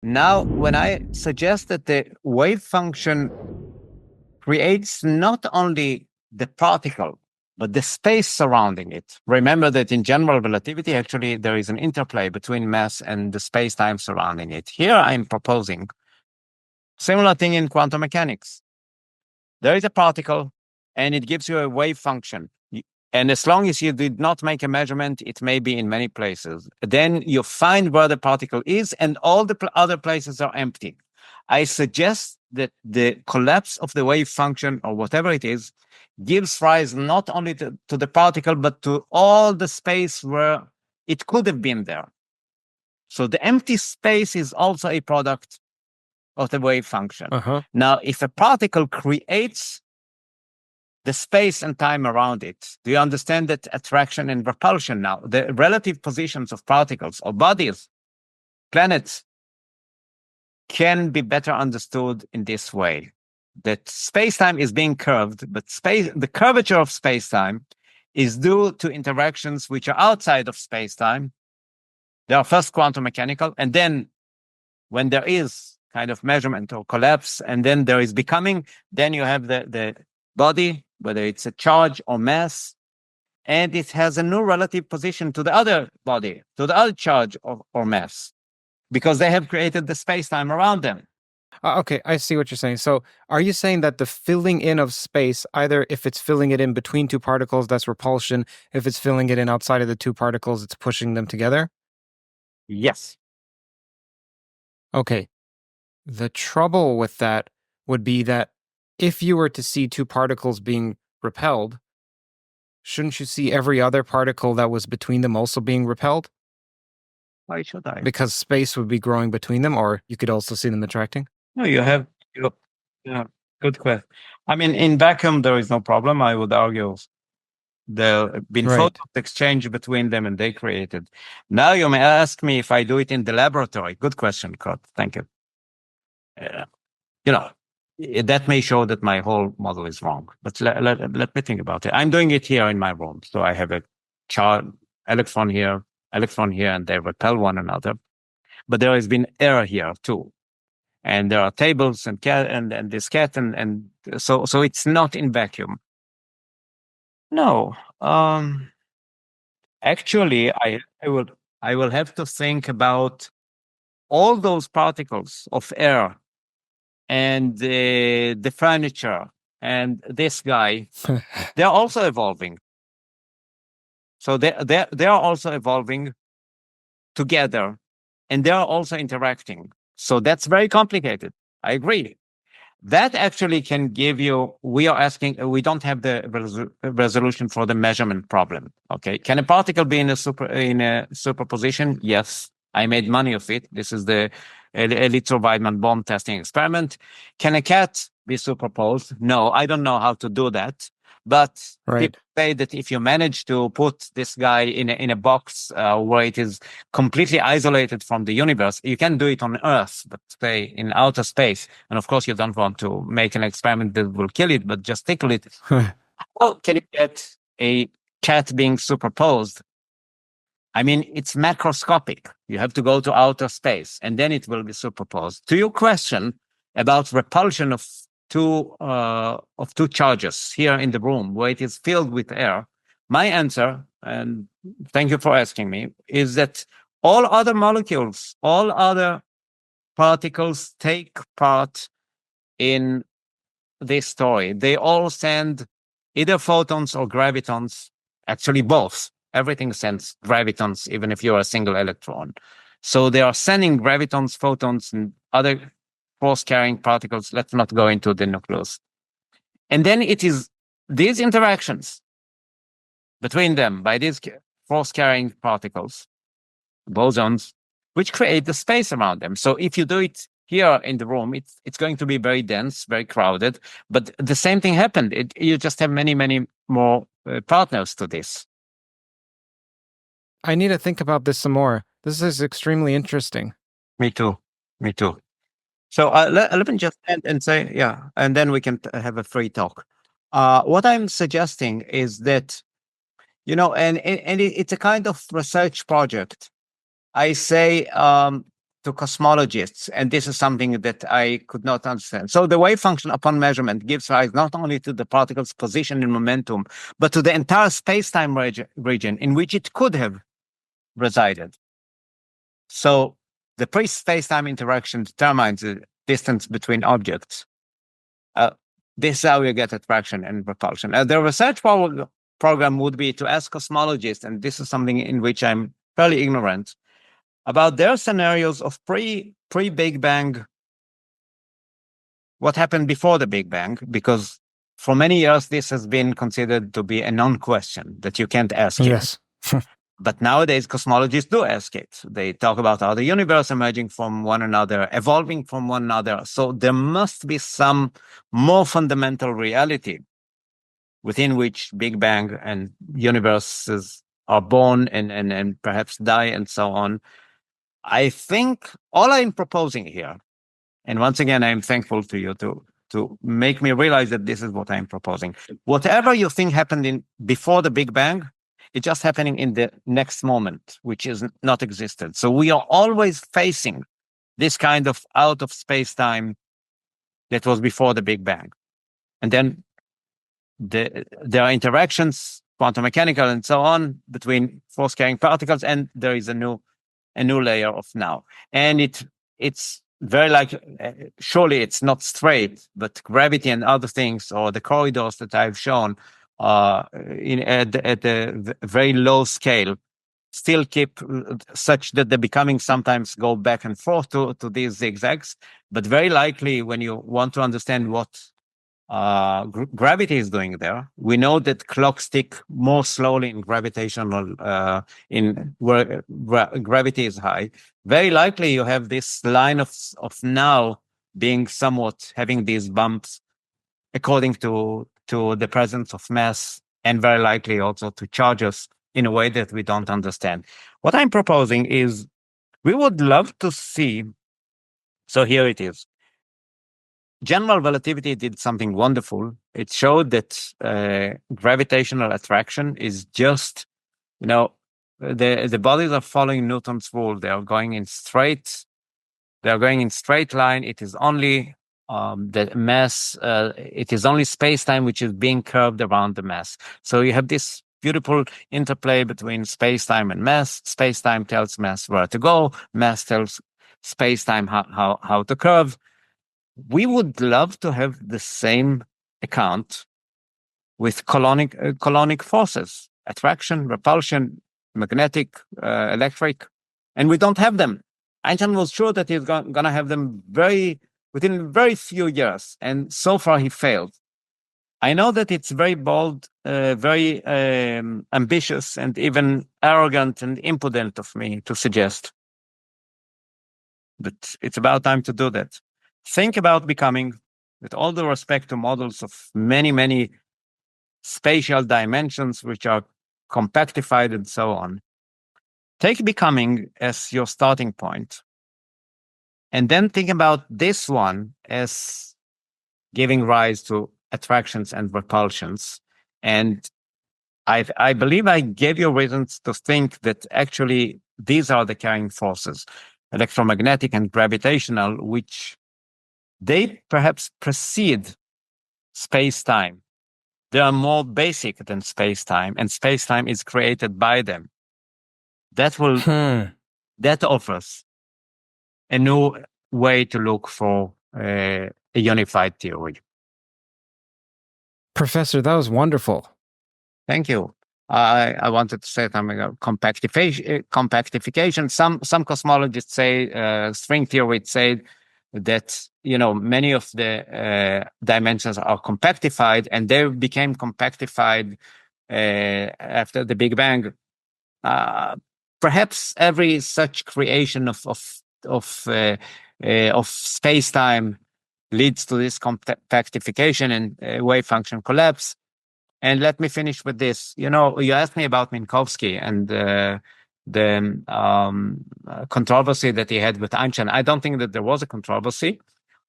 Now, when I suggest that the wave function creates not only the particle, but the space surrounding it. Remember that in general relativity, actually, there is an interplay between mass and the space-time surrounding it. Here, I'm proposing similar thing in quantum mechanics. There is a particle, and it gives you a wave function. And as long as you did not make a measurement, it may be in many places. Then you find where the particle is, and all the other places are empty. I suggest that the collapse of the wave function, or whatever it is, gives rise not only to the particle, but to all the space where it could have been there. So the empty space is also a product of the wave function. Now, if a particle creates the space and time around it, do you understand that attraction and repulsion now, the relative positions of particles or bodies, planets, can be better understood in this way, that space-time is being curved, but the curvature of space-time is due to interactions which are outside of space-time. They are first quantum mechanical, and then when there is kind of measurement or collapse, and then there is becoming, then you have the body, whether it's a charge or mass, and it has a new relative position to the other body, to the other charge or mass, because they have created the space-time around them. Okay, I see what you're saying. So are you saying that the filling in of space, either if it's filling it in between two particles, that's repulsion, if it's filling it in outside of the two particles, it's pushing them together? Yes. Okay. The trouble with that would be that if you were to see two particles being repelled, shouldn't you see every other particle that was between them also being repelled? Why should I? Because space would be growing between them, or you could also see them attracting? No, yeah, good question. I mean, in vacuum, there is no problem. I would argue there have been Right. photons exchanged between them and they created. Now you may ask me if I do it in the laboratory. Good question, Curt. Thank you. You know, that may show that my whole model is wrong, but let me think about it. I'm doing it here in my room. So I have a charge, electron here, and they repel one another. But there has been error here too. And there are tables and this cat, and so it's not in vacuum. No. Actually, I will have to think about all those particles of air and the furniture and this guy. They're also evolving. So they are also evolving together, and they are also interacting. So that's very complicated. I agree. That actually can give you, we don't have the resolution for the measurement problem. Okay. Can a particle be in a superposition? Yes. I made money of it. This is the Elitzur-Weidman bomb testing experiment. Can a cat be superposed? No, I don't know how to do that. But people say that if you manage to put this guy in a box where it is completely isolated from the universe, you can do it on Earth, but say in outer space. And of course, you don't want to make an experiment that will kill it, but just tickle it. How can you get a cat being superposed? I mean, it's macroscopic. You have to go to outer space, and then it will be superposed. To your question about repulsion of two charges here in the room where it is filled with air, my answer, and thank you for asking me, is that all other molecules, all other particles take part in this story. They all send either photons or gravitons, actually both. Everything sends gravitons, even if you're a single electron. So they are sending gravitons, photons, and other force-carrying particles. Let's not go into the nucleus. And then it is these interactions between them by these force-carrying particles, bosons, which create the space around them. So if you do it here in the room, it's going to be very dense, very crowded. But the same thing happened. You just have many, many more partners to this. I need to think about this some more. This is extremely interesting. Me too. So let me just end and say, yeah, and then we can have a free talk. What I'm suggesting is that, and it's a kind of research project. I say to to cosmologists, and this is something that I could not understand. So the wave function upon measurement gives rise not only to the particle's position and momentum, but to the entire space-time region in which it could have resided. So the pre-space-time interaction determines the distance between objects. This is how you get attraction and repulsion. The research program would be to ask cosmologists, and this is something in which I'm fairly ignorant, about their scenarios of pre-Big Bang, what happened before the Big Bang, because for many years this has been considered to be a non-question that you can't ask. Yes. But nowadays, cosmologists do ask it. They talk about how the universe emerging from one another, evolving from one another. So there must be some more fundamental reality within which Big Bang and universes are born and perhaps die and so on. I think all I'm proposing here, and once again, I'm thankful to you to make me realize that this is what I'm proposing. Whatever you think happened before the Big Bang, it's just happening in the next moment, which is not existed. So we are always facing this kind of out of space-time that was before the Big Bang. And then there are interactions, quantum mechanical and so on, between force-carrying particles, and there is a new layer of now. And it's very surely it's not straight, but gravity and other things, or the corridors that I've shown, at a very low scale, still keep such that the becoming sometimes go back and forth to these zigzags. But very likely, when you want to understand what gravity is doing there, we know that clocks tick more slowly in gravitational, where gravity is high. Very likely, you have this line of now being somewhat having these bumps according to the presence of mass, and very likely also to charges in a way that we don't understand. What I'm proposing is we would love to see, so here it is. General relativity did something wonderful. It showed that gravitational attraction is just, the bodies are following Newton's rule. They are going in straight line. It is only the mass, it is only space-time which is being curved around the mass. So you have this beautiful interplay between space-time and mass. Space-time tells mass where to go. Mass tells space-time how to curve. We would love to have the same account with colonic forces, attraction, repulsion, magnetic, electric, and we don't have them. Einstein was sure that he's going to have them within very few years, and so far he failed. I know that it's very bold, very ambitious, and even arrogant and impudent of me to suggest, but it's about time to do that. Think about becoming, with all due respect to models of many, many spatial dimensions which are compactified and so on. Take becoming as your starting point, and then think about this one as giving rise to attractions and repulsions. And I believe I gave you reasons to think that actually these are the carrying forces, electromagnetic and gravitational, which they perhaps precede space-time. They are more basic than space-time, and space-time is created by them. That offers a new way to look for a unified theory. Professor, that was wonderful. Thank you. I wanted to say something about compactification. Some cosmologists say, string theory say that many of the dimensions are compactified, and they became compactified after the Big Bang. Perhaps every such creation of space-time leads to this compactification and wave function collapse. And let me finish with this. You asked me about Minkowski and the controversy that he had with Einstein. I don't think that there was a controversy.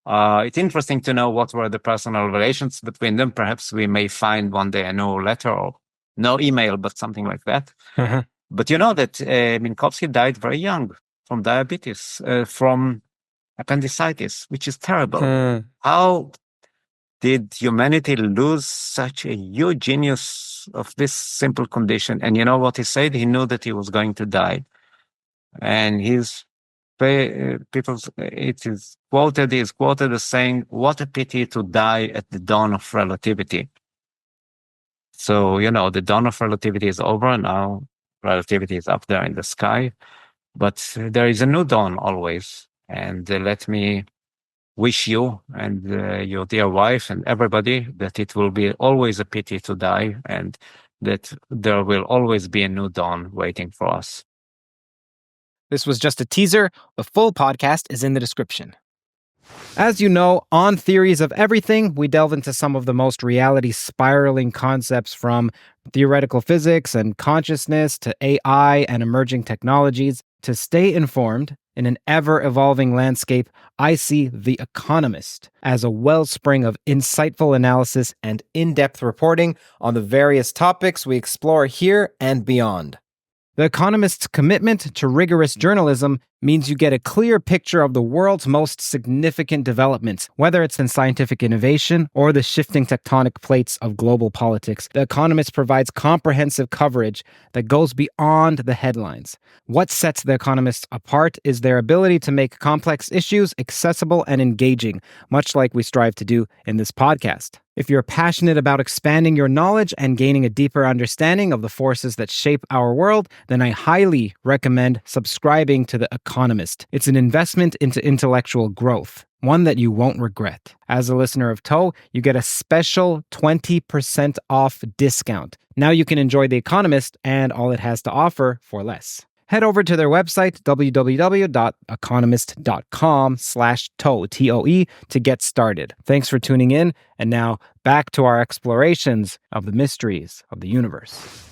It's interesting to know what were the personal relations between them. Perhaps we may find one day a no letter or no email, but something like that. Mm-hmm. But you know that Minkowski died very young, from diabetes, from appendicitis, which is terrible. Hmm. How did humanity lose such a huge genius of this simple condition? And you know what he said? He knew that he was going to die. And it is quoted as saying, "What a pity to die at the dawn of relativity." So, the dawn of relativity is over now. Relativity is up there in the sky, but there is a new dawn always. And let me wish you and your dear wife and everybody that it will be always a pity to die, and that there will always be a new dawn waiting for us. This was just a teaser. The full podcast is in the description. As you know, on Theories of Everything, we delve into some of the most reality-spiraling concepts, from theoretical physics and consciousness to AI and emerging technologies. To stay informed in an ever-evolving landscape, I see The Economist as a wellspring of insightful analysis and in-depth reporting on the various topics we explore here and beyond. The Economist's commitment to rigorous journalism means you get a clear picture of the world's most significant developments, whether it's in scientific innovation or the shifting tectonic plates of global politics. The Economist provides comprehensive coverage that goes beyond the headlines. What sets The Economist apart is their ability to make complex issues accessible and engaging, much like we strive to do in this podcast. If you're passionate about expanding your knowledge and gaining a deeper understanding of the forces that shape our world, then I highly recommend subscribing to The Economist. It's an investment into intellectual growth, one that you won't regret. As a listener of TOE, you get a special 20% off discount. Now you can enjoy The Economist and all it has to offer for less. Head over to their website, www.economist.com/TOE, TOE, to get started. Thanks for tuning in, and now back to our explorations of the mysteries of the universe.